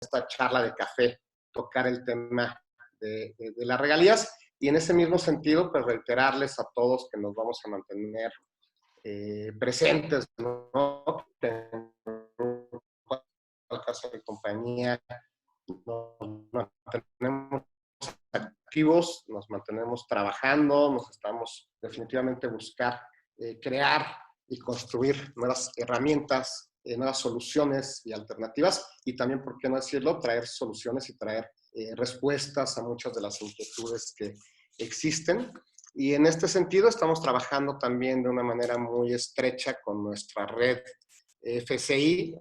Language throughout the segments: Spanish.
esta charla de café tocar el tema de las regalías, y en ese mismo sentido, pues reiterarles a todos que nos vamos a mantener presentes, ¿no? En el caso de compañía, nos mantenemos activos, nos mantenemos trabajando, nos estamos definitivamente buscar crear y construir nuevas herramientas, nuevas soluciones y alternativas, y también, por qué no decirlo, traer soluciones y traer respuestas a muchas de las inquietudes que existen. Y en este sentido estamos trabajando también de una manera muy estrecha con nuestra red FCI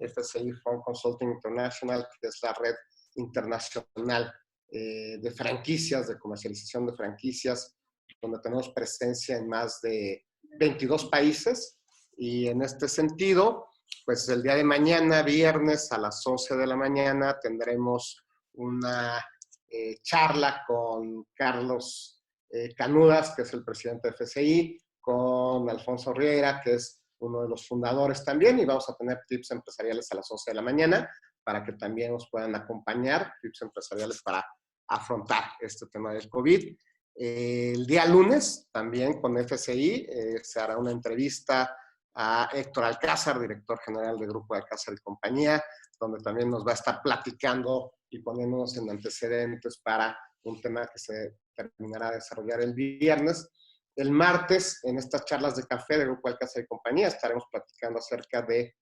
Fund Consulting International, que es la red internacional de franquicias, de comercialización de franquicias, donde tenemos presencia en más de 22 países. Y en este sentido, pues el día de mañana, viernes a las 11 de la mañana, tendremos una charla con Carlos Canudas, que es el presidente de FCI, con Alfonso Riera, que es uno de los fundadores también, y vamos a tener tips empresariales a las 11 de la mañana para que también nos puedan acompañar, tips empresariales para afrontar este tema del COVID. El día lunes, también con FCI, se hará una entrevista a Héctor Alcázar, director general del Grupo Alcázar y Compañía, donde también nos va a estar platicando y poniéndonos en antecedentes para un tema que se terminará de desarrollar el viernes. El martes, en estas charlas de café del Grupo Alcázar y Compañía, estaremos platicando acerca de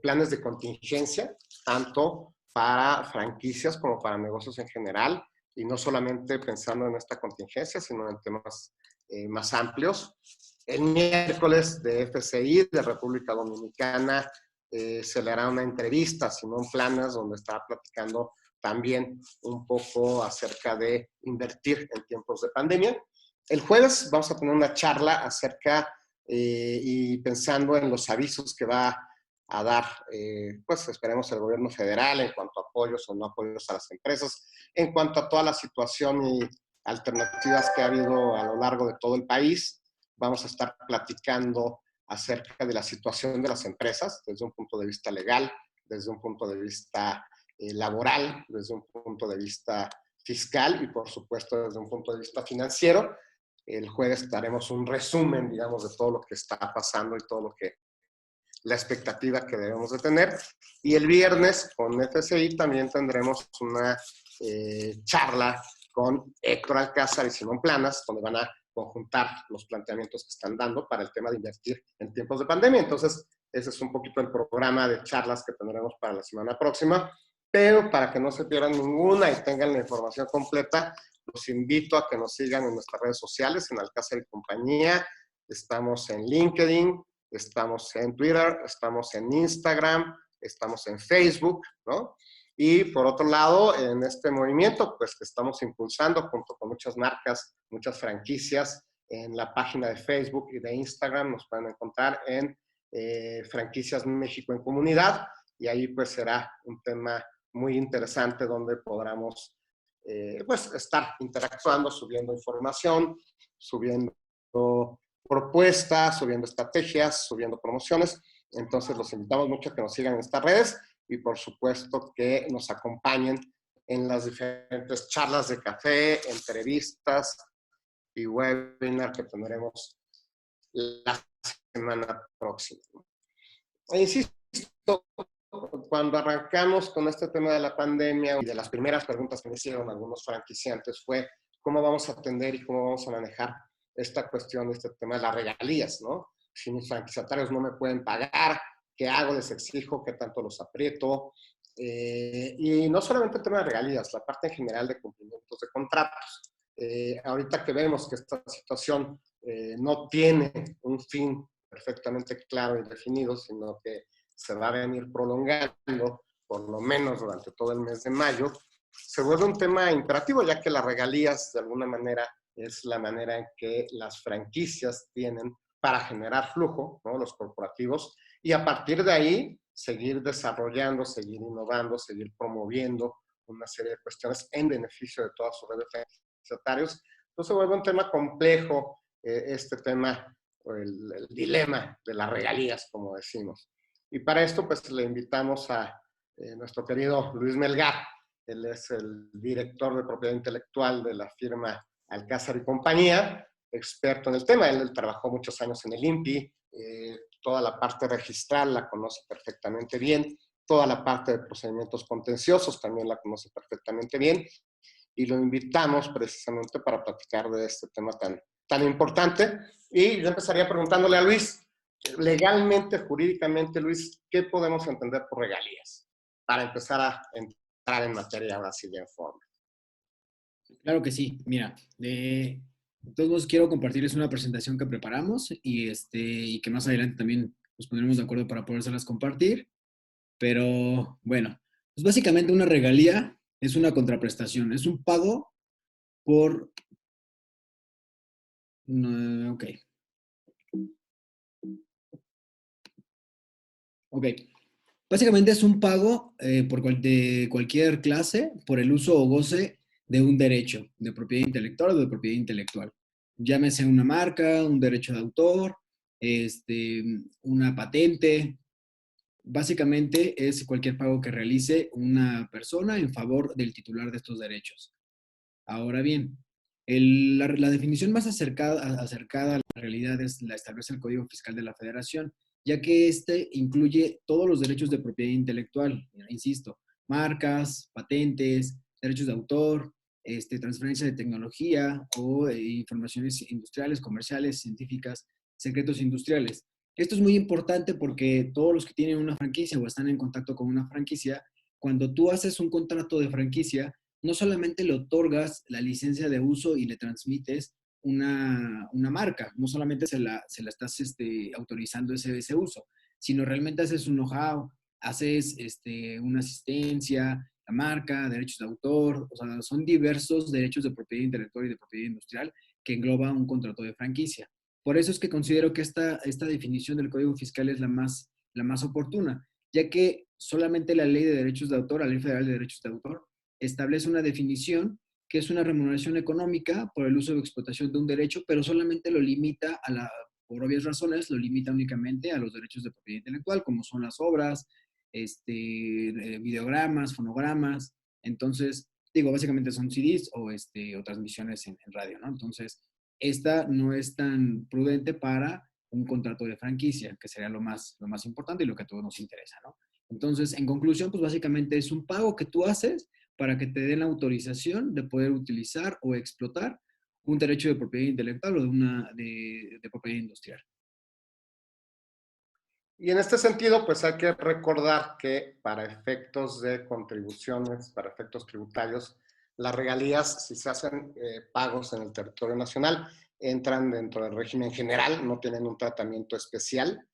planes de contingencia, tanto para franquicias como para negocios en general, y no solamente pensando en esta contingencia, sino en temas más amplios. El miércoles de FCI de República Dominicana se le hará una entrevista a Simón Planas, donde estará platicando también un poco acerca de invertir en tiempos de pandemia. El jueves vamos a tener una charla acerca y pensando en los avisos que va a dar, pues esperemos, el gobierno federal en cuanto a apoyos o no apoyos a las empresas, en cuanto a toda la situación y alternativas que ha habido a lo largo de todo el país. Vamos a estar platicando acerca de la situación de las empresas desde un punto de vista legal, desde un punto de vista laboral, desde un punto de vista fiscal y, por supuesto, desde un punto de vista financiero. El jueves daremos un resumen, digamos, de todo lo que está pasando y todo lo que la expectativa que debemos de tener. Y el viernes con FCI también tendremos una charla con Héctor Alcázar y Simón Planas, donde van a conjuntar los planteamientos que están dando para el tema de invertir en tiempos de pandemia. Entonces, ese es un poquito el programa de charlas que tendremos para la semana próxima, pero para que no se pierdan ninguna y tengan la información completa, los invito a que nos sigan en nuestras redes sociales, en Alcázar y Compañía. Estamos en LinkedIn, estamos en Twitter, estamos en Instagram, estamos en Facebook, ¿no? Y por otro lado, en este movimiento, pues que estamos impulsando junto con muchas marcas, muchas franquicias, en la página de Facebook y de Instagram nos pueden encontrar en Franquicias México en Comunidad, y ahí pues será un tema muy interesante donde podamos pues estar interactuando, subiendo información, subiendo propuestas, subiendo estrategias, subiendo promociones. Entonces los invitamos mucho a que nos sigan en estas redes y por supuesto que nos acompañen en las diferentes charlas de café, entrevistas y webinar que tendremos la semana próxima. E insisto, cuando arrancamos con este tema de la pandemia y de las primeras preguntas que me hicieron algunos franquiciantes fue cómo vamos a atender y cómo vamos a manejar esta cuestión, este tema de las regalías, ¿no? Si mis franquiciatarios no me pueden pagar, ¿qué hago? ¿Les exijo? ¿Qué tanto los aprieto? Y no solamente el tema de regalías, la parte en general de cumplimientos de contratos. Ahorita que vemos que esta situación no tiene un fin perfectamente claro y definido, sino que se va a venir prolongando, por lo menos durante todo el mes de mayo, se vuelve un tema imperativo, ya que las regalías, de alguna manera, es la manera en que las franquicias tienen para generar flujo, ¿no? Los corporativos, y a partir de ahí seguir desarrollando, seguir innovando, seguir promoviendo una serie de cuestiones en beneficio de toda su red de franquiciatarios. Entonces se vuelve un tema complejo, este tema, el dilema de las regalías, como decimos. Y para esto, pues le invitamos a nuestro querido Luis Melgar. Él es el director de propiedad intelectual de la firma Alcázar y Compañía, experto en el tema. Él trabajó muchos años en el INPI, toda la parte registral la conoce perfectamente bien, toda la parte de procedimientos contenciosos también la conoce perfectamente bien, y lo invitamos precisamente para platicar de este tema tan importante. Y yo empezaría preguntándole a Luis, legalmente, jurídicamente, Luis, ¿qué podemos entender por regalías? Para empezar a entrar en materia ahora sí de forma. Claro que sí. Mira, de todos modos quiero compartirles una presentación que preparamos y que más adelante también nos pondremos de acuerdo para podérselas compartir. Pero bueno, pues básicamente una regalía es una contraprestación, es un pago por... ok, ok. Básicamente es un pago de cualquier clase por el uso o goce de un derecho de propiedad intelectual o de propiedad intelectual. Llámese una marca, un derecho de autor, una patente. Básicamente es cualquier pago que realice una persona en favor del titular de estos derechos. Ahora bien, la definición más acercada a la realidad la establece el Código Fiscal de la Federación, ya que este incluye todos los derechos de propiedad intelectual, insisto, marcas, patentes, derechos de autor, transferencia de tecnología o informaciones industriales, comerciales, científicas, secretos industriales. Esto es muy importante porque todos los que tienen una franquicia o están en contacto con una franquicia, cuando tú haces un contrato de franquicia, no solamente le otorgas la licencia de uso y le transmites una marca, no solamente se la estás autorizando ese uso, sino realmente haces un know-how, haces una asistencia, la marca, derechos de autor, o sea, son diversos derechos de propiedad intelectual y de propiedad industrial que engloba un contrato de franquicia. Por eso es que considero que esta definición del Código Fiscal es la más oportuna, ya que solamente la Ley de Derechos de Autor, la Ley Federal de Derechos de Autor, establece una definición que es una remuneración económica por el uso o explotación de un derecho, pero solamente lo limita por obvias razones, lo limita únicamente a los derechos de propiedad intelectual, como son las obras, videogramas, fonogramas. Entonces, digo, básicamente son CDs o transmisiones en radio, ¿no? Entonces, esta no es tan prudente para un contrato de franquicia, que sería lo más importante y lo que a todos nos interesa, ¿no? Entonces, en conclusión, pues básicamente es un pago que tú haces para que te den la autorización de poder utilizar o explotar un derecho de propiedad intelectual o de propiedad industrial. Y en este sentido, pues hay que recordar que para efectos de contribuciones, para efectos tributarios, las regalías, si se hacen pagos en el territorio nacional, entran dentro del régimen general, no tienen un tratamiento especial.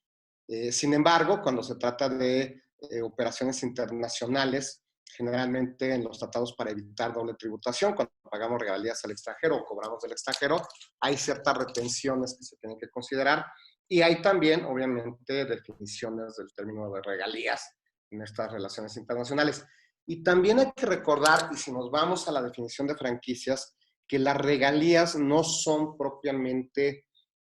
Sin embargo, cuando se trata de operaciones internacionales, generalmente en los tratados para evitar doble tributación, cuando pagamos regalías al extranjero o cobramos del extranjero, hay ciertas retenciones que se tienen que considerar y hay también, obviamente, definiciones del término de regalías en estas relaciones internacionales. Y también hay que recordar, y si nos vamos a la definición de franquicias, que las regalías no son propiamente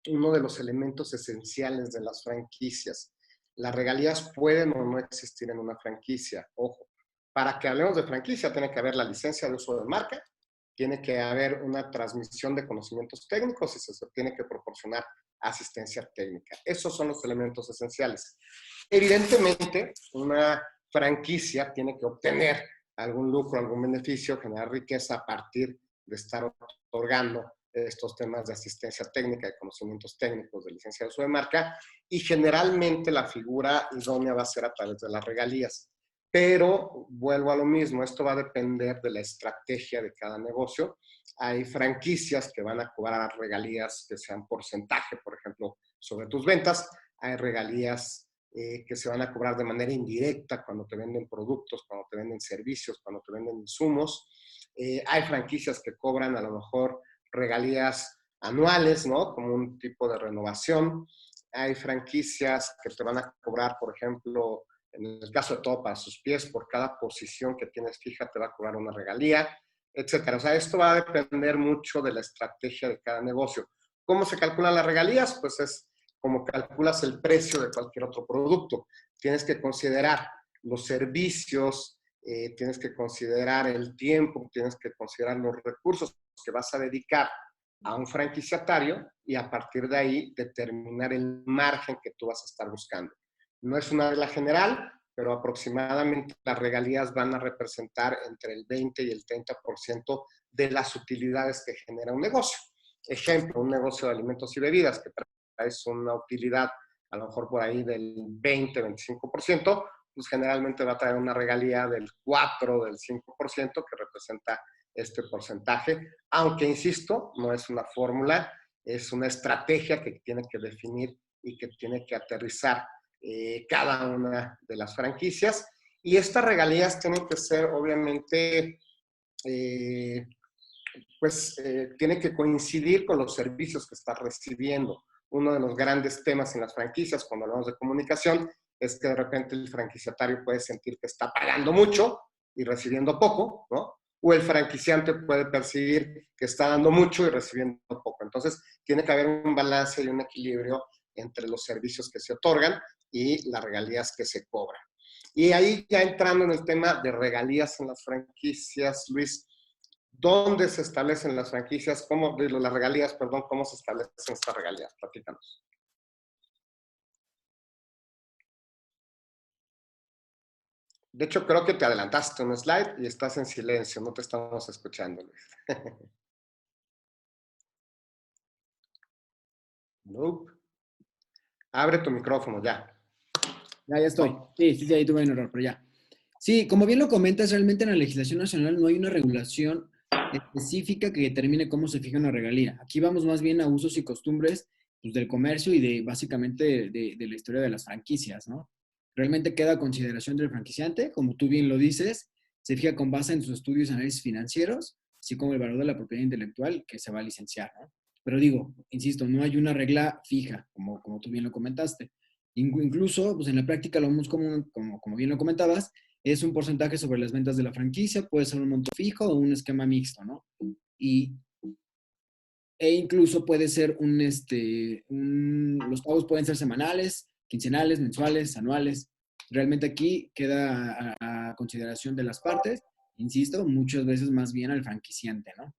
uno de los elementos esenciales de las franquicias. Las regalías pueden o no existir en una franquicia. Ojo, para que hablemos de franquicia tiene que haber la licencia de uso de marca, tiene que haber una transmisión de conocimientos técnicos y se tiene que proporcionar asistencia técnica. Esos son los elementos esenciales. Evidentemente, una franquicia tiene que obtener algún lucro, algún beneficio, generar riqueza a partir de estar otorgando estos temas de asistencia técnica, de conocimientos técnicos, de licencia de uso de marca, y generalmente la figura idónea va a ser a través de las regalías. Pero vuelvo a lo mismo, esto va a depender de la estrategia de cada negocio. Hay franquicias que van a cobrar regalías que sean porcentaje, por ejemplo, sobre tus ventas. Hay regalías que se van a cobrar de manera indirecta cuando te venden productos, cuando te venden servicios, cuando te venden insumos. Hay franquicias que cobran a lo mejor regalías anuales, ¿no? Como un tipo de renovación. Hay franquicias que te van a cobrar, por ejemplo, en el caso de Todo para sus pies, por cada posición que tienes fija te va a cobrar una regalía, etcétera. O sea, esto va a depender mucho de la estrategia de cada negocio. ¿Cómo se calculan las regalías? Pues es como calculas el precio de cualquier otro producto. Tienes que considerar los servicios, tienes que considerar el tiempo, tienes que considerar los recursos que vas a dedicar a un franquiciatario y a partir de ahí determinar el margen que tú vas a estar buscando. No es una regla general, pero aproximadamente las regalías van a representar entre el 20 y el 30% de las utilidades que genera un negocio. Ejemplo, un negocio de alimentos y bebidas que trae una utilidad a lo mejor por ahí del 20-25%, pues generalmente va a traer una regalía del 4, del 5% que representa este porcentaje, aunque insisto, no es una fórmula, es una estrategia que tiene que definir y que tiene que aterrizar cada una de las franquicias. Y estas regalías tienen que ser, obviamente, tiene que coincidir con los servicios que estás recibiendo. Uno de los grandes temas en las franquicias, cuando hablamos de comunicación, es que de repente el franquiciatario puede sentir que está pagando mucho y recibiendo poco, ¿no? O el franquiciante puede percibir que está dando mucho y recibiendo poco. Entonces, tiene que haber un balance y un equilibrio entre los servicios que se otorgan y las regalías que se cobran. Y ahí ya entrando en el tema de regalías en las franquicias, Luis, ¿dónde se establecen las franquicias? ¿Cómo, las regalías, perdón, cómo se establecen estas regalías? Platícanos. De hecho, creo que te adelantaste un slide y estás en silencio, no te estamos escuchando, Luis. Nope. Abre tu micrófono, ya. Ya estoy. Sí, ahí tuve un error, pero ya. Sí, como bien lo comentas, realmente en la legislación nacional no hay una regulación específica que determine cómo se fija una regalía. Aquí vamos más bien a usos y costumbres pues, del comercio y de básicamente de la historia de las franquicias, ¿no? Realmente queda a consideración del franquiciante, como tú bien lo dices, se fija con base en sus estudios y análisis financieros, así como el valor de la propiedad intelectual que se va a licenciar, ¿no? Pero digo, insisto, no hay una regla fija, como tú bien lo comentaste. Incluso, pues en la práctica lo vemos como bien lo comentabas, es un porcentaje sobre las ventas de la franquicia, puede ser un monto fijo o un esquema mixto, ¿no? Y, incluso puede ser los pagos pueden ser semanales, quincenales, mensuales, anuales. Realmente aquí queda a consideración de las partes, insisto, muchas veces más bien al franquiciante, ¿no?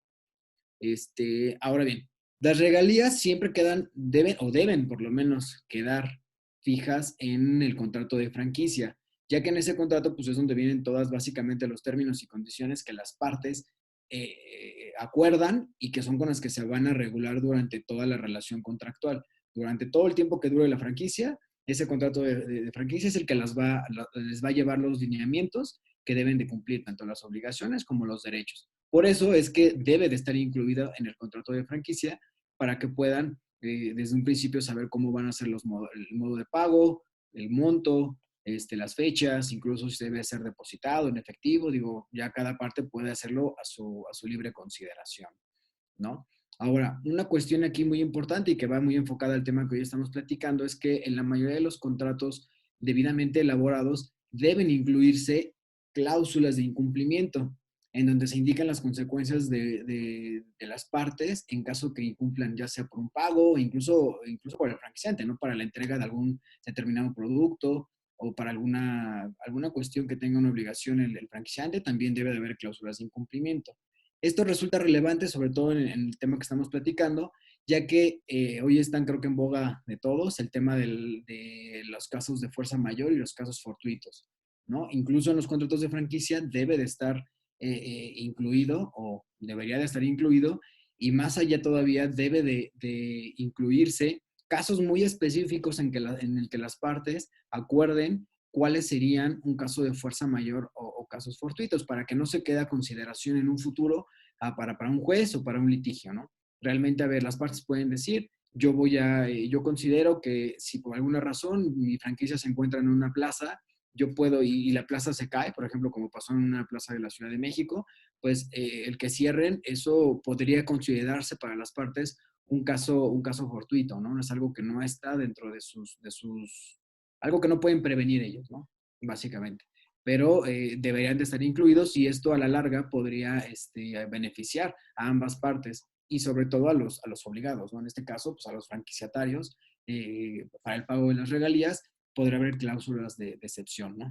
Ahora bien, las regalías siempre deben por lo menos quedar fijas en el contrato de franquicia, ya que en ese contrato pues es donde vienen todas básicamente los términos y condiciones que las partes acuerdan y que son con las que se van a regular durante toda la relación contractual. Durante todo el tiempo que dure la franquicia, ese contrato de franquicia es el que les va a llevar los lineamientos que deben de cumplir, tanto las obligaciones como los derechos. Por eso es que debe de estar incluida en el contrato de franquicia para que puedan desde un principio saber cómo van a ser el modo de pago, el monto, las fechas, incluso si debe ser depositado en efectivo. Digo, ya cada parte puede hacerlo a su libre consideración, ¿no? Ahora, una cuestión aquí muy importante y que va muy enfocada al tema que hoy estamos platicando es que en la mayoría de los contratos debidamente elaborados deben incluirse cláusulas de incumplimiento, en donde se indican las consecuencias de las partes en caso que incumplan, ya sea por un pago o incluso por el franquiciante, ¿no? Para la entrega de algún determinado producto o para alguna cuestión que tenga una obligación el franquiciante, también debe de haber cláusulas de incumplimiento. Esto resulta relevante, sobre todo en el tema que estamos platicando, ya que hoy están, creo que en boga de todos, el tema de los casos de fuerza mayor y los casos fortuitos, ¿no? Incluso en los contratos de franquicia debe de estar incluido o debería de estar incluido y más allá todavía debe de incluirse casos muy específicos en el que las partes acuerden cuáles serían un caso de fuerza mayor o casos fortuitos, para que no se quede a consideración en un futuro para un juez o para un litigio, ¿no? Realmente, a ver, las partes pueden decir, yo considero que si por alguna razón mi franquicia se encuentra en una plaza, yo puedo, y la plaza se cae, por ejemplo, como pasó en una plaza de la Ciudad de México, pues el que cierren, eso podría considerarse para las partes un caso fortuito, ¿no? Es algo que no está dentro de algo que no pueden prevenir ellos, ¿no? Básicamente. Pero deberían de estar incluidos y esto a la larga podría beneficiar a ambas partes y sobre todo a los obligados, ¿no? En este caso, pues a los franquiciatarios, para el pago de las regalías, podría haber cláusulas de excepción, ¿no?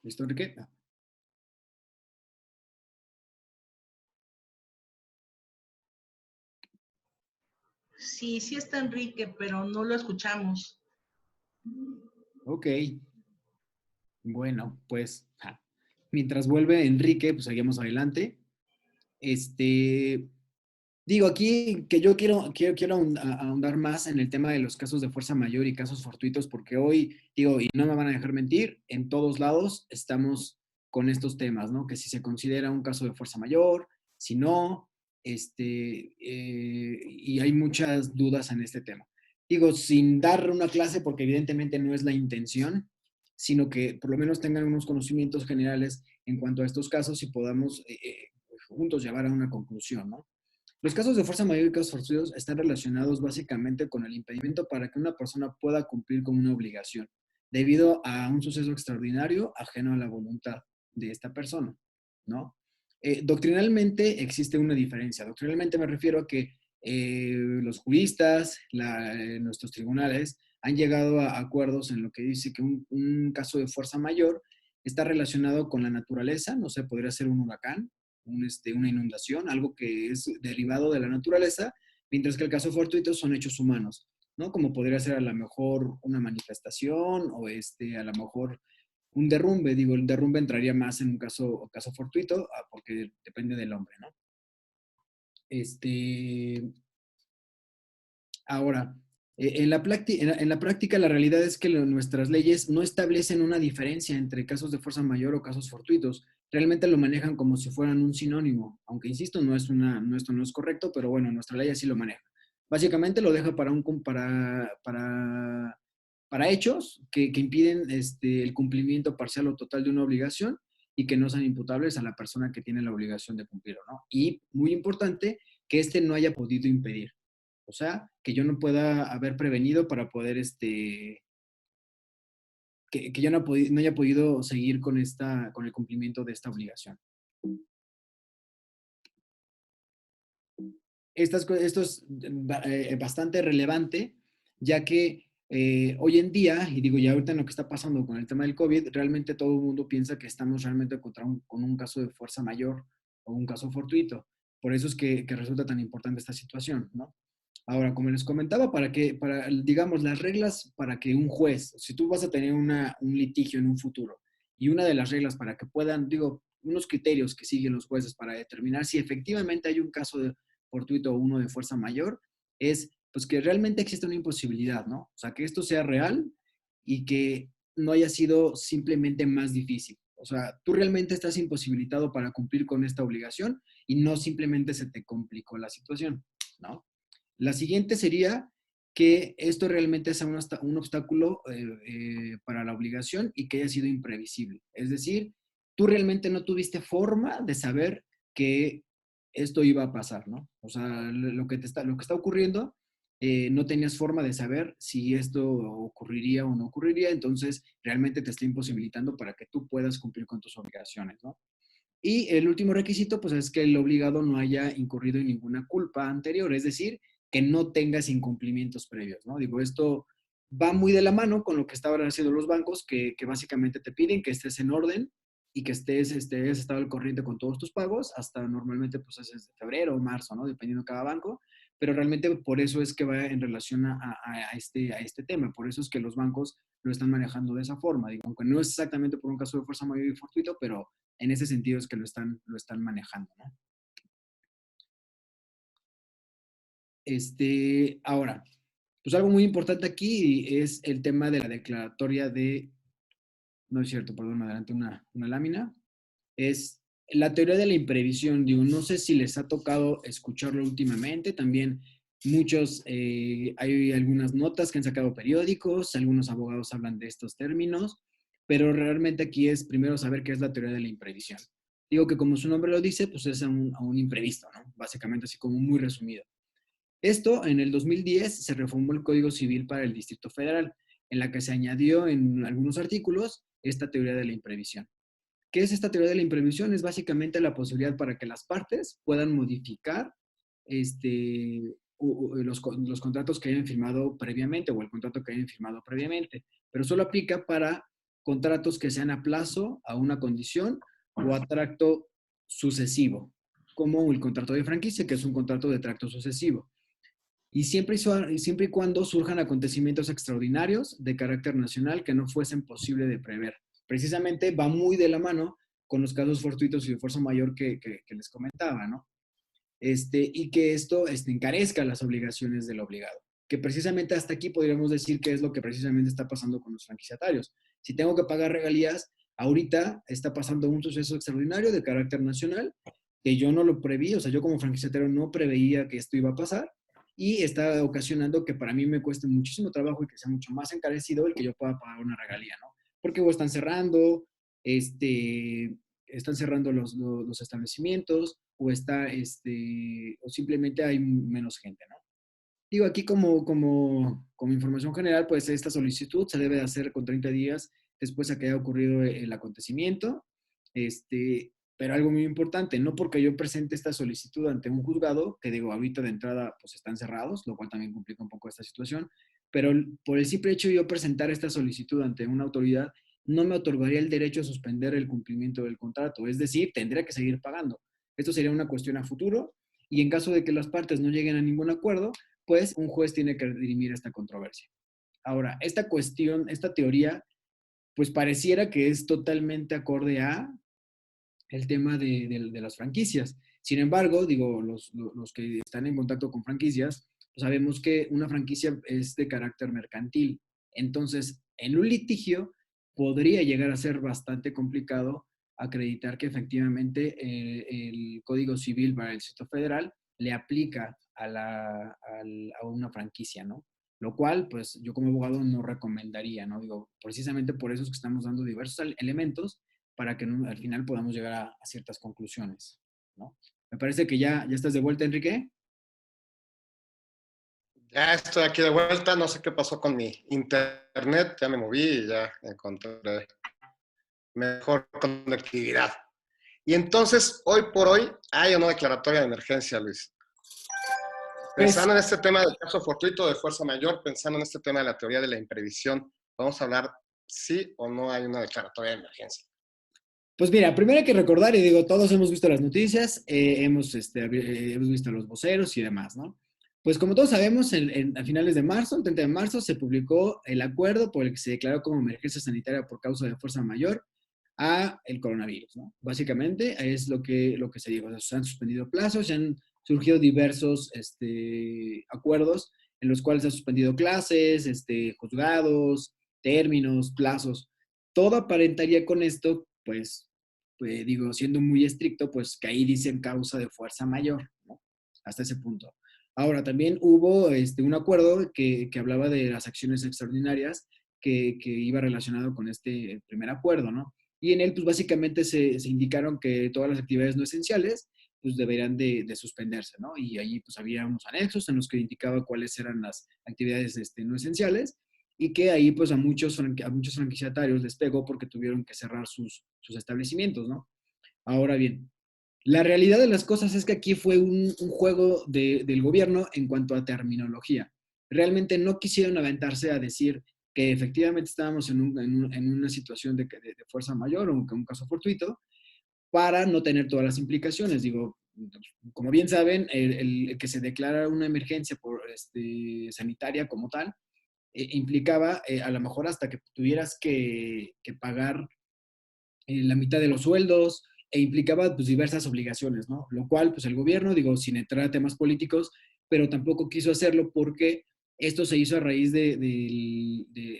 ¿Listo, Enrique? Sí, sí está Enrique, pero no lo escuchamos. Ok, bueno, pues mientras vuelve Enrique, pues seguimos adelante. Este, Digo, aquí que yo quiero ahondar más en el tema de los casos de fuerza mayor y casos fortuitos, porque hoy, digo, y no me van a dejar mentir, en todos lados estamos con estos temas, ¿no? Que si se considera un caso de fuerza mayor, si no, y hay muchas dudas en este tema. Digo, sin dar una clase, porque evidentemente no es la intención, sino que por lo menos tengan unos conocimientos generales en cuanto a estos casos y podamos juntos llevar a una conclusión, ¿no? Los casos de fuerza mayor y casos fortuitos están relacionados básicamente con el impedimento para que una persona pueda cumplir con una obligación, debido a un suceso extraordinario ajeno a la voluntad de esta persona, ¿no? Doctrinalmente existe una diferencia. Doctrinalmente me refiero a que los juristas, nuestros tribunales, han llegado a acuerdos en lo que dice que un caso de fuerza mayor está relacionado con la naturaleza, no sé, podría ser un huracán, una inundación, algo que es derivado de la naturaleza, mientras que el caso fortuito son hechos humanos, ¿no? Como podría ser a lo mejor una manifestación o a lo mejor un derrumbe. Digo, el derrumbe entraría más en un caso fortuito porque depende del hombre, ¿no? Ahora, en la práctica, la realidad es que nuestras leyes no establecen una diferencia entre casos de fuerza mayor o casos fortuitos. Realmente lo manejan como si fueran un sinónimo, aunque insisto, esto no es correcto, pero bueno, nuestra ley así lo maneja. Básicamente lo deja para hechos que impiden el cumplimiento parcial o total de una obligación y que no sean imputables a la persona que tiene la obligación de cumplirlo, ¿no? Y muy importante, que no haya podido impedir. O sea, que yo no pueda haber prevenido para poder, que yo no haya podido seguir con el cumplimiento de esta obligación. Esto es bastante relevante, ya que hoy en día, y digo ya ahorita en lo que está pasando con el tema del COVID, realmente todo el mundo piensa que estamos realmente con un caso de fuerza mayor o un caso fortuito. Por eso es que resulta tan importante esta situación, ¿no? Ahora, como les comentaba, digamos, las reglas para que un juez, si tú vas a tener un litigio en un futuro, y una de las reglas para que puedan, digo, unos criterios que siguen los jueces para determinar si efectivamente hay un caso de fortuito o uno de fuerza mayor, es pues que realmente existe una imposibilidad, ¿no? O sea, que esto sea real y que no haya sido simplemente más difícil. O sea, tú realmente estás imposibilitado para cumplir con esta obligación y no simplemente se te complicó la situación, ¿no? La siguiente sería que esto realmente sea un obstáculo para la obligación y que haya sido imprevisible. Es decir, tú realmente no tuviste forma de saber que esto iba a pasar, ¿no? O sea, lo que está ocurriendo, no tenías forma de saber si esto ocurriría o no ocurriría, entonces realmente te está imposibilitando para que tú puedas cumplir con tus obligaciones, ¿no? Y el último requisito, pues, es que el obligado no haya incurrido en ninguna culpa anterior, es decir, que no tengas incumplimientos previos, ¿no? Digo, esto va muy de la mano con lo que estaban haciendo los bancos, que básicamente te piden que estés en orden y que hayas estado al corriente con todos tus pagos, hasta normalmente, pues, es de febrero o marzo, ¿no? Dependiendo de cada banco, pero realmente por eso es que va en relación a este tema, por eso es que los bancos lo están manejando de esa forma, digo, aunque no es exactamente por un caso de fuerza mayor y fortuito, pero en ese sentido es que lo están manejando, ¿no? Ahora, pues algo muy importante aquí es el tema de la declaratoria no es cierto, perdón, me adelanté una lámina, es la teoría de la imprevisión. Digo, no sé si les ha tocado escucharlo últimamente, también hay algunas notas que han sacado periódicos, algunos abogados hablan de estos términos, pero realmente aquí es primero saber qué es la teoría de la imprevisión. Digo que como su nombre lo dice, pues es a un imprevisto, ¿no? Básicamente así como muy resumido. Esto, en el 2010 se reformó el Código Civil para el Distrito Federal, en la que se añadió en algunos artículos esta teoría de la imprevisión. ¿Qué es esta teoría de la imprevisión? Es básicamente la posibilidad para que las partes puedan modificar los contratos que hayan firmado previamente o el contrato que hayan firmado previamente, pero solo aplica para contratos que sean a plazo, a una condición o a tracto sucesivo, como el contrato de franquicia, que es un contrato de tracto sucesivo. Y siempre y cuando surjan acontecimientos extraordinarios de carácter nacional que no fuesen posible de prever. Precisamente va muy de la mano con los casos fortuitos y de fuerza mayor que les comentaba, ¿no? Y que esto encarezca las obligaciones del obligado. Que precisamente hasta aquí podríamos decir que es lo que precisamente está pasando con los franquiciatarios. Si tengo que pagar regalías, ahorita está pasando un suceso extraordinario de carácter nacional que yo no lo preví, o sea, yo como franquiciatario no preveía que esto iba a pasar y está ocasionando que para mí me cueste muchísimo trabajo y que sea mucho más encarecido el que yo pueda pagar una regalía, ¿no? Porque o están cerrando, están cerrando los establecimientos o o simplemente hay menos gente, ¿no? Digo, aquí como información general, pues esta solicitud se debe de hacer con 30 días después de que haya ocurrido el acontecimiento. Pero algo muy importante, no porque yo presente esta solicitud ante un juzgado, que digo, ahorita de entrada pues están cerrados, lo cual también complica un poco esta situación, pero por el simple hecho de yo presentar esta solicitud ante una autoridad, no me otorgaría el derecho a suspender el cumplimiento del contrato, es decir, tendría que seguir pagando. Esto sería una cuestión a futuro y en caso de que las partes no lleguen a ningún acuerdo, pues un juez tiene que dirimir esta controversia. Ahora, esta cuestión, esta teoría, pues pareciera que es totalmente acorde a el tema de las franquicias. Sin embargo, digo, los que están en contacto con franquicias, pues sabemos que una franquicia es de carácter mercantil. Entonces, en un litigio podría llegar a ser bastante complicado acreditar que efectivamente el Código Civil para el Distrito Federal le aplica a una franquicia, ¿no? Lo cual, pues yo como abogado no recomendaría, ¿no? Digo, precisamente por eso es que estamos dando diversos elementos para que al final podamos llegar a ciertas conclusiones, ¿no? Me parece que ya estás de vuelta, Enrique. Ya estoy aquí de vuelta, no sé qué pasó con mi internet, ya me moví y ya encontré mejor conectividad. Y entonces, hoy por hoy, hay o no declaratoria de emergencia, Luis. Pensando en este tema del caso fortuito de fuerza mayor, pensando en este tema de la teoría de la imprevisión, vamos a hablar sí o no hay una declaratoria de emergencia. Pues mira, primero hay que recordar, y digo, todos hemos visto las noticias, hemos visto a los voceros y demás, ¿no? Pues como todos sabemos, a finales de marzo, el 30 de marzo, se publicó el acuerdo por el que se declaró como emergencia sanitaria por causa de fuerza mayor a el coronavirus, ¿no? Básicamente es lo que se dijo. O sea, se han suspendido plazos, se han surgido diversos acuerdos en los cuales se han suspendido clases, juzgados, términos, plazos. Todo aparentaría con esto, pues digo, siendo muy estricto, pues que ahí dicen causa de fuerza mayor, ¿no? Hasta ese punto. Ahora, también hubo un acuerdo que hablaba de las acciones extraordinarias que iba relacionado con este primer acuerdo, ¿no? Y en él, pues básicamente se indicaron que todas las actividades no esenciales, pues deberían de suspenderse, ¿no? Y allí pues había unos anexos en los que indicaba cuáles eran las actividades no esenciales y que ahí pues a muchos franquiciatarios les pegó porque tuvieron que cerrar sus establecimientos, ¿no? Ahora bien, la realidad de las cosas es que aquí fue un juego del gobierno en cuanto a terminología. Realmente no quisieron aventarse a decir que efectivamente estábamos en una situación de fuerza mayor o un caso fortuito para no tener todas las implicaciones. Digo, como bien saben, el que se declara una emergencia sanitaria como tal, implicaba a lo mejor hasta que tuvieras que pagar la mitad de los sueldos e implicaba pues diversas obligaciones, ¿no? Lo cual pues el gobierno, digo, sin entrar a temas políticos, pero tampoco quiso hacerlo porque esto se hizo a raíz de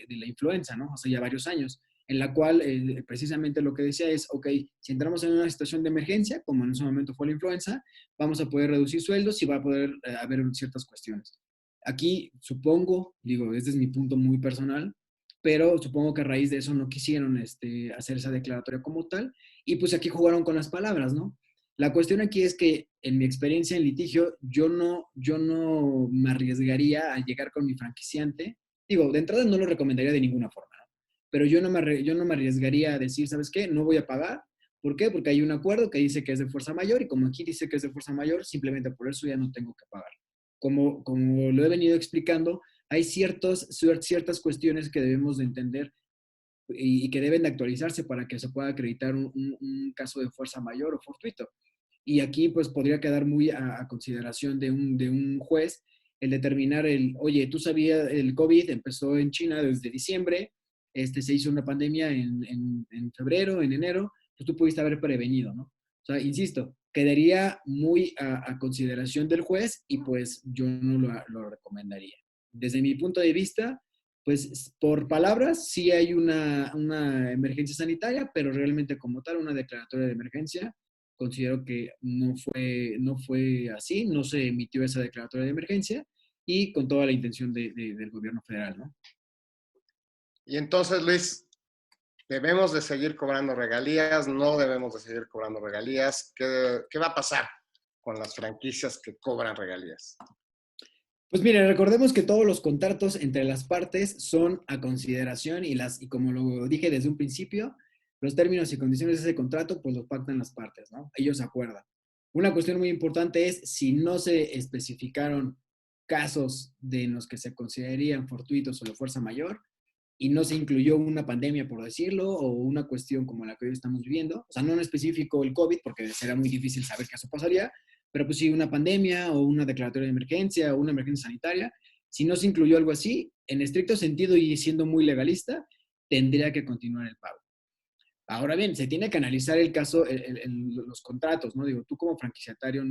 la influenza, ¿no? Hace ya varios años, en la cual precisamente lo que decía es, ok, si entramos en una situación de emergencia, como en ese momento fue la influenza, vamos a poder reducir sueldos y va a poder haber ciertas cuestiones. Aquí supongo, digo, este es mi punto muy personal, pero supongo que a raíz de eso no quisieron hacer esa declaratoria como tal, y pues aquí jugaron con las palabras, ¿no? La cuestión aquí es que en mi experiencia en litigio, yo no me arriesgaría a llegar con mi franquiciante, digo, de entrada no lo recomendaría de ninguna forma, ¿no? Pero yo no me arriesgaría a decir, ¿sabes qué? No voy a pagar. ¿Por qué? Porque hay un acuerdo que dice que es de fuerza mayor, y como aquí dice que es de fuerza mayor, simplemente por eso ya no tengo que pagar. Como lo he venido explicando, hay ciertas cuestiones que debemos de entender y que deben de actualizarse para que se pueda acreditar un caso de fuerza mayor o fortuito. Y aquí pues podría quedar muy a consideración de un juez el determinar oye, tú sabías, el COVID empezó en China desde diciembre, se hizo una pandemia en febrero, en enero, pues tú pudiste haber prevenido, ¿no? O sea, insisto, quedaría muy a consideración del juez y pues yo no lo recomendaría. Desde mi punto de vista, pues por palabras sí hay una emergencia sanitaria, pero realmente como tal, una declaratoria de emergencia, considero que no fue así, no se emitió esa declaratoria de emergencia y con toda la intención del gobierno federal, ¿no? Y entonces, Luis, ¿debemos de seguir cobrando regalías? ¿No debemos de seguir cobrando regalías? ¿Qué va a pasar con las franquicias que cobran regalías? Pues mire, recordemos que todos los contratos entre las partes son a consideración y como lo dije desde un principio, los términos y condiciones de ese contrato pues los pactan las partes, ¿no? Ellos acuerdan. Una cuestión muy importante es si no se especificaron casos en los que se considerarían fortuitos o de fuerza mayor y no se incluyó una pandemia, por decirlo, o una cuestión como la que hoy estamos viviendo, o sea, no en específico el COVID, porque será muy difícil saber que eso pasaría, pero pues sí una pandemia o una declaratoria de emergencia o una emergencia sanitaria, si no se incluyó algo así, en estricto sentido y siendo muy legalista, tendría que continuar el pago. Ahora bien, se tiene que analizar el caso, los contratos, ¿no? Digo, tú como franquiciatario,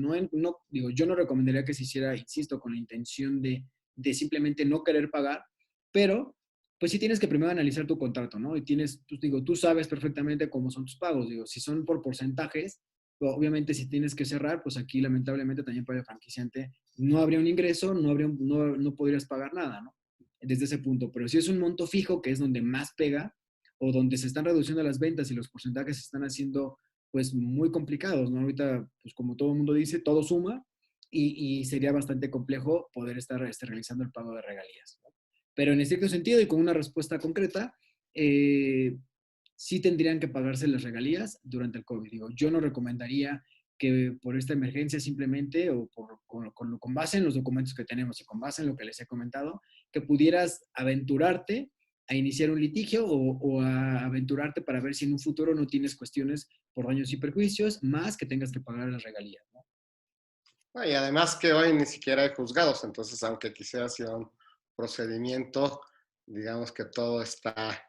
digo, yo no recomendaría que se hiciera, insisto, con la intención de simplemente no querer pagar, pero pues sí tienes que primero analizar tu contrato, ¿no? Y digo, tú sabes perfectamente cómo son tus pagos, digo, si son por porcentajes, obviamente si tienes que cerrar, pues aquí lamentablemente también para el franquiciante no habría un ingreso, no podrías pagar nada, ¿no? Desde ese punto, pero si es un monto fijo, que es donde más pega, o donde se están reduciendo las ventas y los porcentajes se están haciendo pues muy complicados, ¿no? Ahorita, pues como todo el mundo dice, todo suma y sería bastante complejo poder estar realizando el pago de regalías, ¿no? Pero en estricto sentido y con una respuesta concreta, sí tendrían que pagarse las regalías durante el COVID. Digo, yo no recomendaría que por esta emergencia simplemente o con base en los documentos que tenemos y con base en lo que les he comentado, que pudieras aventurarte a iniciar un litigio o a aventurarte para ver si en un futuro no tienes cuestiones por daños y perjuicios, más que tengas que pagar las regalías, ¿no? Y además que hoy ni siquiera hay juzgados, entonces aunque quisiera hacer un procedimiento, digamos que todo está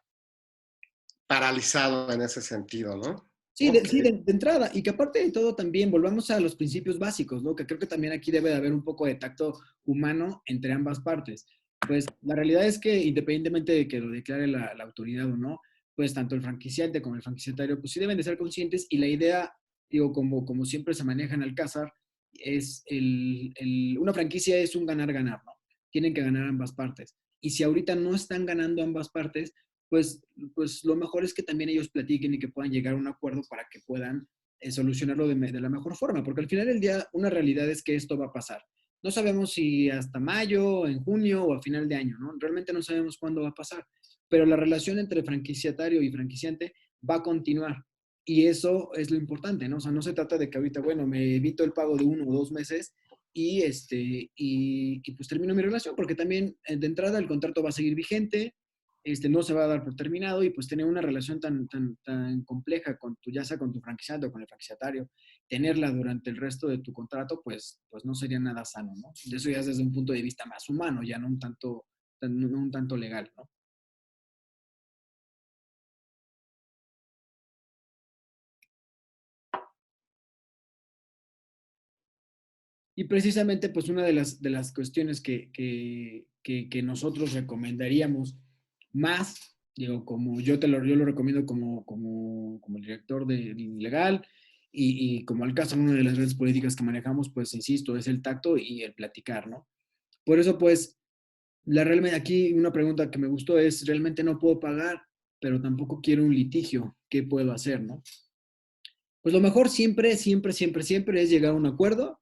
paralizado en ese sentido, ¿no? Sí, Ok. de entrada, y que aparte de todo también volvamos a los principios básicos, ¿no? Que creo que también aquí debe de haber un poco de tacto humano entre ambas partes. Pues la realidad es que independientemente de que lo declare la autoridad o no, pues tanto el franquiciante como el franquiciatario, pues sí deben de ser conscientes y la idea, digo, como siempre se maneja en Alcázar, es una franquicia es un ganar-ganar, ¿no? Tienen que ganar ambas partes. Y si ahorita no están ganando ambas partes, pues, pues lo mejor es que también ellos platiquen y que puedan llegar a un acuerdo para que puedan solucionarlo de la mejor forma, porque al final del día una realidad es que esto va a pasar. No sabemos si hasta mayo, en junio o a final de año, ¿no? Realmente no sabemos cuándo va a pasar, pero la relación entre franquiciatario y franquiciante va a continuar. Y eso es lo importante, ¿no? O sea, no se trata de que ahorita, bueno, me evito el pago de 1 o 2 meses y pues termino mi relación, porque también de entrada el contrato va a seguir vigente, no se va a dar por terminado y pues tener una relación tan compleja ya sea con tu franquiciante o con el franquiciatario, tenerla durante el resto de tu contrato, pues no sería nada sano, ¿no? Eso ya es desde un punto de vista más humano, ya no no un tanto legal, ¿no? Y precisamente, pues una de las cuestiones que nosotros recomendaríamos más, digo, como yo lo recomiendo como el director de legal y como al caso, una de las redes políticas que manejamos, pues insisto, es el tacto y el platicar, ¿no? Por eso, pues, realmente aquí una pregunta que me gustó es, realmente no puedo pagar, pero tampoco quiero un litigio, ¿qué puedo hacer, no? Pues lo mejor siempre, siempre, siempre, siempre es llegar a un acuerdo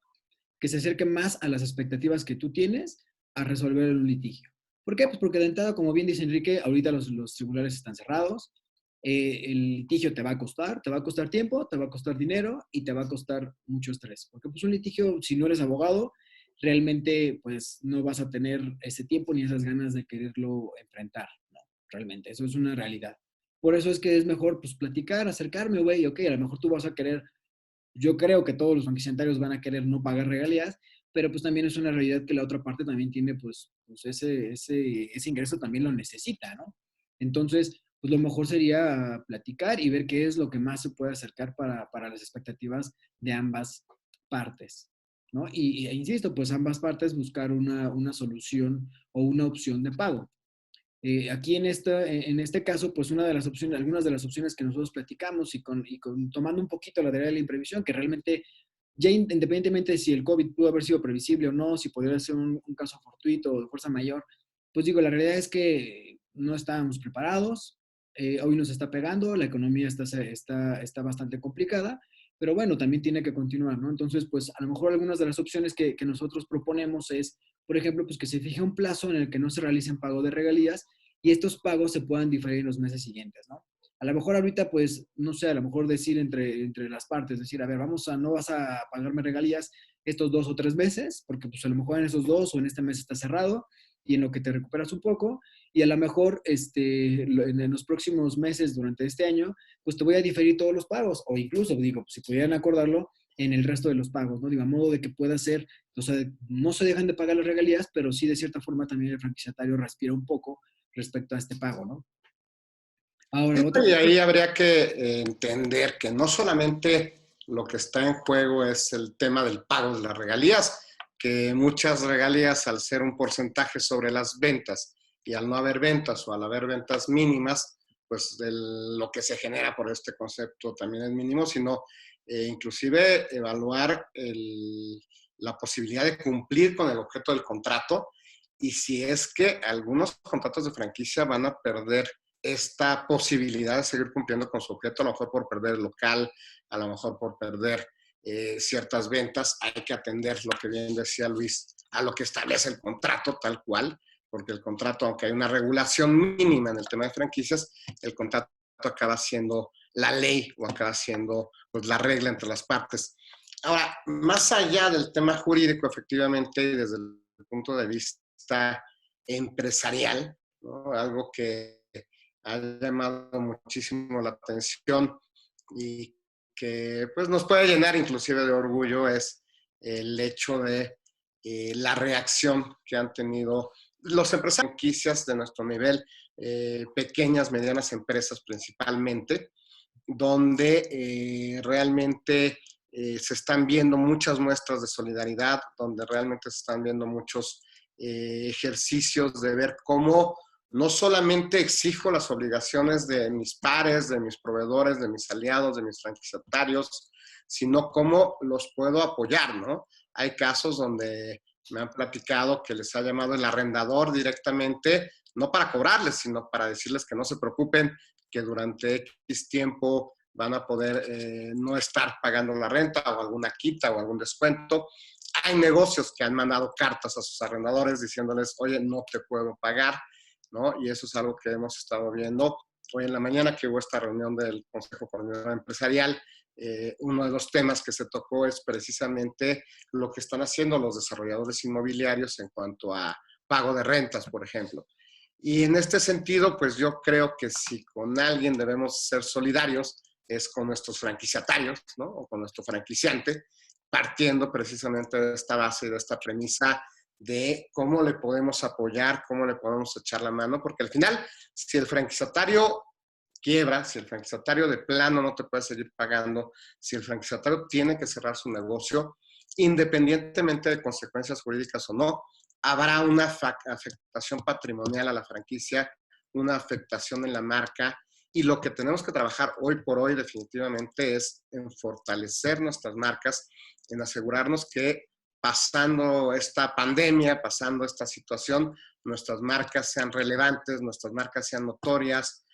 que se acerque más a las expectativas que tú tienes a resolver un litigio. ¿Por qué? Pues porque de entrada, como bien dice Enrique, ahorita los tribunales están cerrados, el litigio te va a costar tiempo, te va a costar dinero y te va a costar mucho estrés. Porque pues un litigio, si no eres abogado, realmente pues no vas a tener ese tiempo ni esas ganas de quererlo enfrentar, ¿no? Realmente, eso es una realidad. Por eso es que es mejor, pues, platicar, acercarme, güey, ok, a lo mejor tú vas a querer, yo creo que todos los franquiciatarios van a querer no pagar regalías, pero pues también es una realidad que la otra parte también tiene, pues ese ingreso también lo necesita, ¿no? Entonces, pues lo mejor sería platicar y ver qué es lo que más se puede acercar para las expectativas de ambas partes, ¿no? E insisto, pues ambas partes buscar una solución o una opción de pago. Aquí en este caso, pues una de las opciones, algunas de las opciones que nosotros platicamos tomando un poquito la teoría de la imprevisión, que realmente ya independientemente de si el COVID pudo haber sido previsible o no, si podría ser un caso fortuito o de fuerza mayor, pues digo, la realidad es que no estábamos preparados, hoy nos está pegando, la economía está bastante complicada, pero bueno, también tiene que continuar, ¿no? Entonces, pues a lo mejor algunas de las opciones que nosotros proponemos es, por ejemplo, pues que se fije un plazo en el que no se realicen pago de regalías y estos pagos se puedan diferir en los meses siguientes, ¿no? A lo mejor ahorita, pues, no sé, a lo mejor decir entre las partes, decir, a ver, no vas a pagarme regalías estos 2 o 3 meses, porque pues a lo mejor en esos 2 o en este mes está cerrado y en lo que te recuperas un poco, y a lo mejor en los próximos meses durante este año, pues te voy a diferir todos los pagos, o incluso, digo, pues, si pudieran acordarlo, en el resto de los pagos, ¿no? Digo, a modo de que pueda ser, o sea, no se dejan de pagar las regalías, pero sí de cierta forma también el franquiciatario respira un poco respecto a este pago, ¿no? Ahora, otra Y cosa. ahí habría que entender que no solamente lo que está en juego es el tema del pago de las regalías, que muchas regalías al ser un porcentaje sobre las ventas y al no haber ventas o al haber ventas mínimas, pues lo que se genera por este concepto también es mínimo, sino inclusive evaluar la posibilidad de cumplir con el objeto del contrato y si es que algunos contratos de franquicia van a perder esta posibilidad de seguir cumpliendo con su objeto, a lo mejor por perder el local, a lo mejor por perder ciertas ventas, hay que atender lo que bien decía Luis, a lo que establece el contrato tal cual, porque el contrato, aunque hay una regulación mínima en el tema de franquicias, el contrato acaba siendo la ley o acaba siendo pues, la regla entre las partes. Ahora, más allá del tema jurídico, efectivamente, y desde el punto de vista empresarial, ¿no? Algo que ha llamado muchísimo la atención y que pues, nos puede llenar inclusive de orgullo es el hecho de la reacción que han tenido los empresarios franquicias de nuestro nivel, pequeñas, medianas empresas principalmente, donde realmente se están viendo muchas muestras de solidaridad, donde realmente se están viendo muchos ejercicios de ver cómo no solamente exijo las obligaciones de mis pares, de mis proveedores, de mis aliados, de mis franquiciatarios, sino cómo los puedo apoyar, ¿no? Hay casos donde me han platicado que les ha llamado el arrendador directamente, no para cobrarles, sino para decirles que no se preocupen, que durante X tiempo van a poder no estar pagando la renta o alguna quita o algún descuento. Hay negocios que han mandado cartas a sus arrendadores diciéndoles, oye, no te puedo pagar, ¿no? Y eso es algo que hemos estado viendo. Hoy en la mañana que hubo esta reunión del Consejo Coordinador Empresarial, uno de los temas que se tocó es precisamente lo que están haciendo los desarrolladores inmobiliarios en cuanto a pago de rentas, por ejemplo. Y en este sentido, pues yo creo que si con alguien debemos ser solidarios, es con nuestros franquiciatarios, ¿no? O con nuestro franquiciante, partiendo precisamente de esta base, de esta premisa de cómo le podemos apoyar, cómo le podemos echar la mano, porque al final, si el franquiciatario quiebra, si el franquiciatario de plano no te puede seguir pagando, si el franquiciatario tiene que cerrar su negocio, independientemente de consecuencias jurídicas o no, habrá una afectación patrimonial a la franquicia, una afectación en la marca, y lo que tenemos que trabajar hoy por hoy definitivamente es en fortalecer nuestras marcas, en asegurarnos que pasando esta pandemia, pasando esta situación, nuestras marcas sean relevantes, nuestras marcas sean notorias,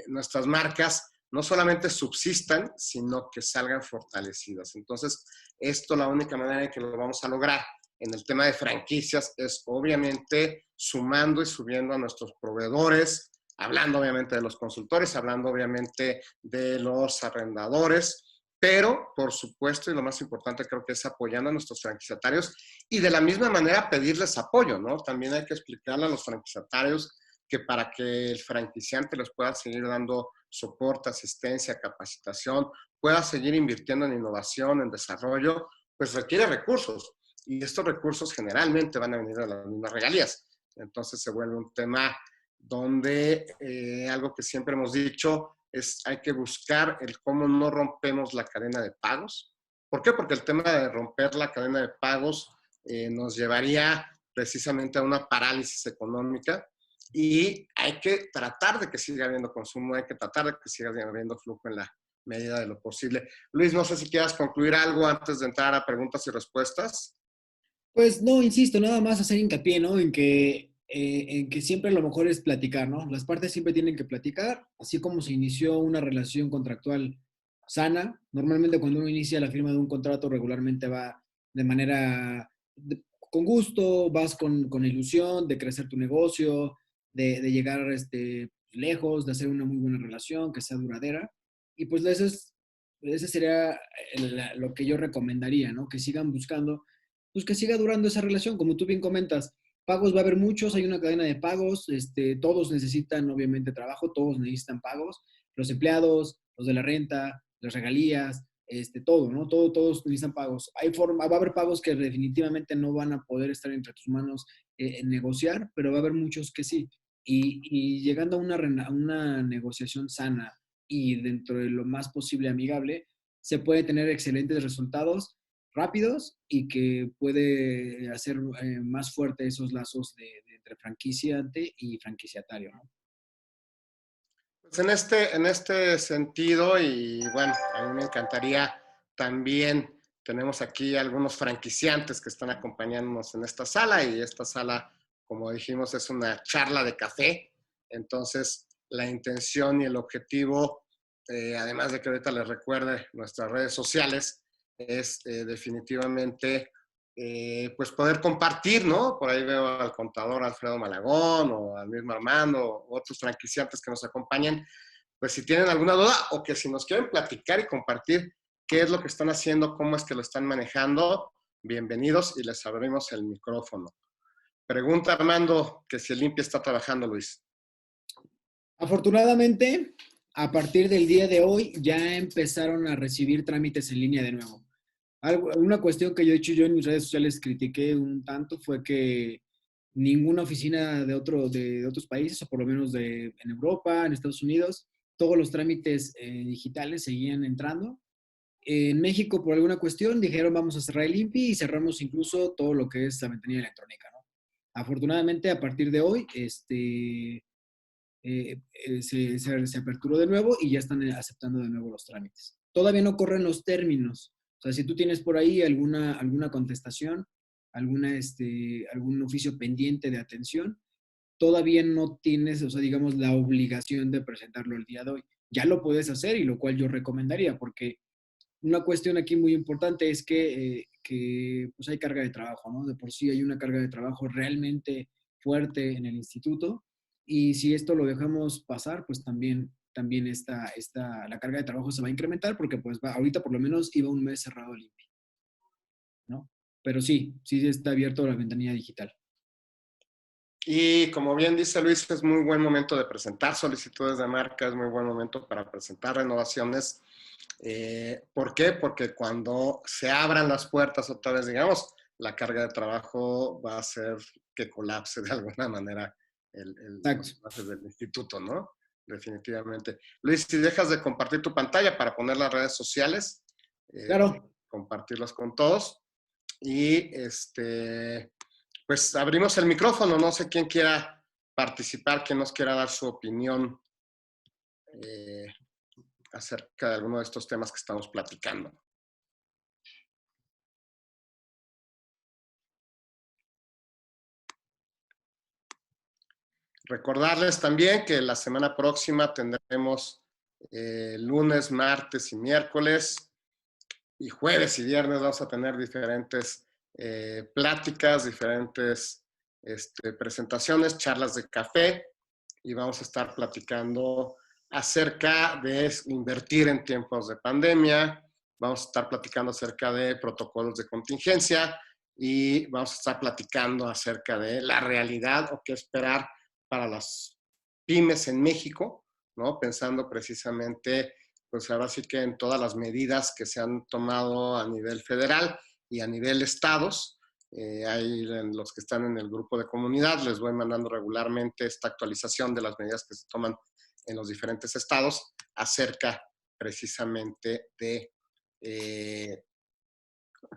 nuestras marcas no solamente subsistan, sino que salgan fortalecidas. Entonces, esto la única manera en que lo vamos a lograr en el tema de franquicias es obviamente sumando y subiendo a nuestros proveedores, hablando obviamente de los consultores, hablando obviamente de los arrendadores, pero por supuesto, y lo más importante creo que es apoyando a nuestros franquiciatarios y de la misma manera pedirles apoyo, ¿no? También hay que explicarle a los franquiciatarios que para que el franquiciante les pueda seguir dando soporte, asistencia, capacitación, pueda seguir invirtiendo en innovación, en desarrollo, pues requiere recursos. Y estos recursos generalmente van a venir de las mismas regalías. Entonces se vuelve un tema donde algo que siempre hemos dicho es hay que buscar el cómo no rompemos la cadena de pagos. ¿Por qué? Porque el tema de romper la cadena de pagos nos llevaría precisamente a una parálisis económica y hay que tratar de que siga habiendo consumo, hay que tratar de que siga habiendo flujo en la medida de lo posible. Luis, no sé si quieras concluir algo antes de entrar a preguntas y respuestas. Pues no, insisto, nada más hacer hincapié, ¿no? En que siempre lo mejor es platicar, ¿no? Las partes siempre tienen que platicar, así como se inició una relación contractual sana. Normalmente cuando uno inicia la firma de un contrato regularmente va de manera, con gusto, vas con ilusión de crecer tu negocio, de llegar lejos, de hacer una muy buena relación, que sea duradera. Y pues ese sería lo que yo recomendaría, ¿no? Que sigan buscando pues que siga durando esa relación, como tú bien comentas. Pagos va a haber muchos, hay una cadena de pagos, todos necesitan obviamente trabajo, todos necesitan pagos, los empleados, los de la renta, las regalías, todo, ¿no? Todos necesitan pagos. Va a haber pagos que definitivamente no van a poder estar entre tus manos en negociar, pero va a haber muchos que sí. Y llegando a una negociación sana y dentro de lo más posible amigable, se puede tener excelentes resultados rápidos y que puede hacer más fuerte esos lazos entre franquiciante y franquiciatario, ¿no? Pues en este sentido, y bueno, a mí me encantaría también, tenemos aquí algunos franquiciantes que están acompañándonos en esta sala y esta sala, como dijimos, es una charla de café. Entonces, la intención y el objetivo, además de que ahorita les recuerde nuestras redes sociales, es definitivamente pues poder compartir, ¿no? Por ahí veo al contador Alfredo Malagón o al mismo Armando o otros franquiciantes que nos acompañan, pues si tienen alguna duda o que si nos quieren platicar y compartir qué es lo que están haciendo, cómo es que lo están manejando, bienvenidos y les abrimos el micrófono. Pregunta Armando que si el INPI está trabajando, Luis. Afortunadamente, a partir del día de hoy ya empezaron a recibir trámites en línea de nuevo. Una cuestión que yo en mis redes sociales critiqué un tanto fue que ninguna oficina de otros países, o por lo menos en Europa, en Estados Unidos, todos los trámites digitales seguían entrando. En México, por alguna cuestión, dijeron vamos a cerrar el INPI y cerramos incluso todo lo que es la ventanilla electrónica, ¿no? Afortunadamente, a partir de hoy, se aperturó de nuevo y ya están aceptando de nuevo los trámites. Todavía no corren los términos. O sea, si tú tienes por ahí alguna contestación, algún oficio pendiente de atención, todavía no tienes, o sea, digamos, la obligación de presentarlo el día de hoy. Ya lo puedes hacer y lo cual yo recomendaría, porque una cuestión aquí muy importante es que pues hay carga de trabajo, ¿no? De por sí hay una carga de trabajo realmente fuerte en el instituto y si esto lo dejamos pasar, pues también la carga de trabajo se va a incrementar porque pues ahorita por lo menos iba un mes cerrado el INPI, ¿no? Pero sí está abierto la ventanilla digital. Y como bien dice Luis, es muy buen momento de presentar solicitudes de marca, es muy buen momento para presentar renovaciones. ¿Por qué? Porque cuando se abran las puertas otra vez, digamos, la carga de trabajo va a hacer que colapse de alguna manera los bases del instituto, ¿no? Definitivamente. Luis, si dejas de compartir tu pantalla para poner las redes sociales, Claro. compartirlas con todos. Y pues abrimos el micrófono, no sé quién quiera participar, quién nos quiera dar su opinión acerca de alguno de estos temas que estamos platicando. Recordarles también que la semana próxima tendremos lunes, martes y miércoles y jueves y viernes vamos a tener diferentes pláticas, diferentes presentaciones, charlas de café y vamos a estar platicando acerca de invertir en tiempos de pandemia, vamos a estar platicando acerca de protocolos de contingencia y vamos a estar platicando acerca de la realidad o qué esperar para las pymes en México, ¿no? Pensando precisamente, pues ahora sí que en todas las medidas que se han tomado a nivel federal y a nivel estados. Hay los que están en el grupo de comunidad, les voy mandando regularmente esta actualización de las medidas que se toman en los diferentes estados acerca precisamente de,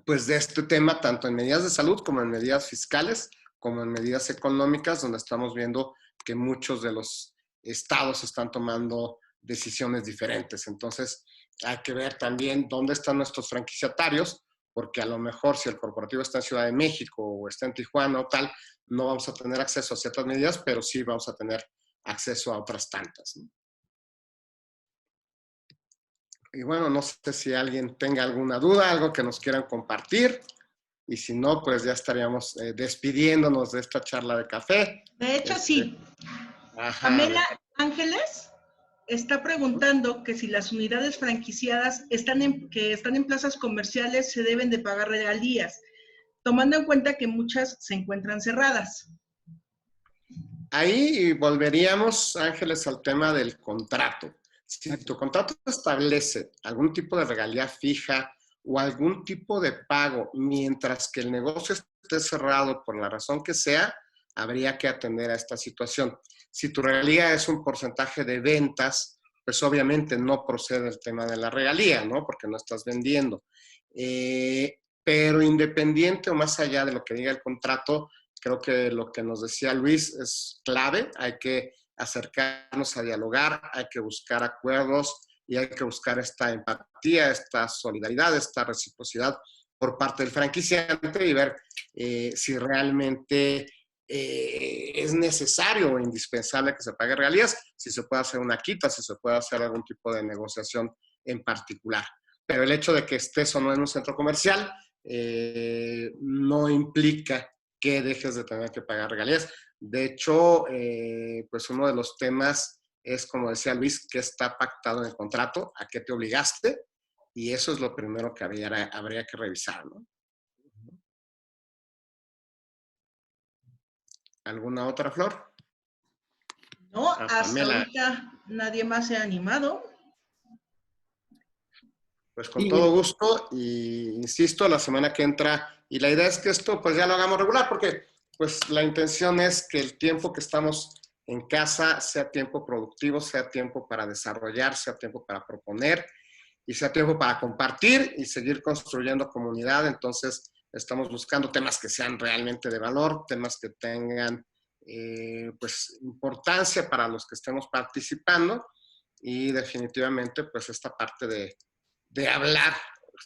pues de este tema, tanto en medidas de salud como en medidas fiscales, como en medidas económicas, donde estamos viendo que muchos de los estados están tomando decisiones diferentes. Entonces, hay que ver también dónde están nuestros franquiciatarios, porque a lo mejor si el corporativo está en Ciudad de México o está en Tijuana o tal, no vamos a tener acceso a ciertas medidas, pero sí vamos a tener acceso a otras tantas, ¿no? Y bueno, no sé si alguien tenga alguna duda, algo que nos quieran compartir. Y si no, pues ya estaríamos despidiéndonos de esta charla de café. De hecho, sí. Ajá, Pamela Ángeles está preguntando que si las unidades franquiciadas que están en plazas comerciales se deben de pagar regalías, tomando en cuenta que muchas se encuentran cerradas. Ahí volveríamos, Ángeles, al tema del contrato. Si tu contrato establece algún tipo de regalía fija o algún tipo de pago mientras que el negocio esté cerrado por la razón que sea, habría que atender a esta situación. Si tu regalía es un porcentaje de ventas, pues obviamente no procede el tema de la regalía, ¿no? Porque no estás vendiendo. Pero independiente o más allá de lo que diga el contrato, creo que lo que nos decía Luis es clave. Hay que acercarnos a dialogar, hay que buscar acuerdos y hay que buscar esta empatía, esta solidaridad, esta reciprocidad por parte del franquiciante y ver si realmente es necesario o indispensable que se pague regalías, si se puede hacer una quita, si se puede hacer algún tipo de negociación en particular. Pero el hecho de que estés o no en un centro comercial no implica que dejes de tener que pagar regalías. De hecho, pues uno de los temas es, como decía Luis, qué está pactado en el contrato, a qué te obligaste, y eso es lo primero que habría que revisar, ¿no? ¿Alguna otra, Flor? No, hasta Pamela. ahorita nadie más se ha animado. Pues con todo gusto, y insisto, la semana que entra, y la idea es que esto pues ya lo hagamos regular, porque pues la intención es que el tiempo que estamos en casa sea tiempo productivo, sea tiempo para desarrollar, sea tiempo para proponer, y sea tiempo para compartir y seguir construyendo comunidad. Entonces estamos buscando temas que sean realmente de valor, temas que tengan pues importancia para los que estemos participando, y definitivamente pues esta parte de hablar,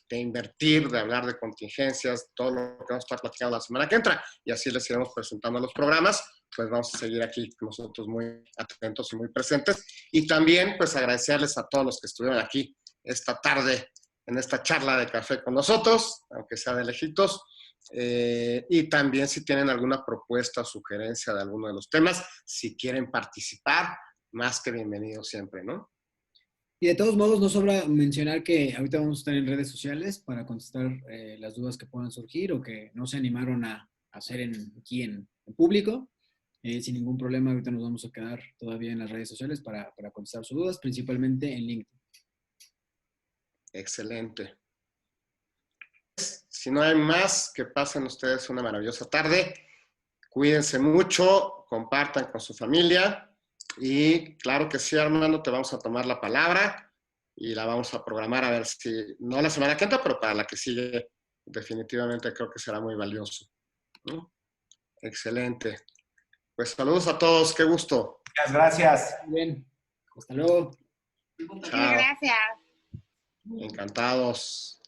de invertir, de hablar de contingencias, todo lo que vamos a estar platicando la semana que entra, y así les iremos presentando los programas. Pues vamos a seguir aquí nosotros muy atentos y muy presentes, y también pues agradecerles a todos los que estuvieron aquí esta tarde en esta charla de café con nosotros, aunque sea de lejitos, y también si tienen alguna propuesta o sugerencia de alguno de los temas, si quieren participar, más que bienvenidos siempre, ¿no? Y de todos modos, no sobra mencionar que ahorita vamos a estar en redes sociales para contestar las dudas que puedan surgir o que no se animaron a hacer aquí en público. Sin ningún problema, ahorita nos vamos a quedar todavía en las redes sociales para contestar sus dudas, principalmente en LinkedIn. Excelente. Si no hay más, que pasen ustedes una maravillosa tarde. Cuídense mucho, compartan con su familia. Y claro que sí, Armando, te vamos a tomar la palabra y la vamos a programar a ver si, no la semana que entra, pero para la que sigue, definitivamente creo que será muy valioso, ¿no? Excelente. Pues saludos a todos, qué gusto. Muchas gracias. Muy bien, hasta luego. Chao. Gracias. Encantados.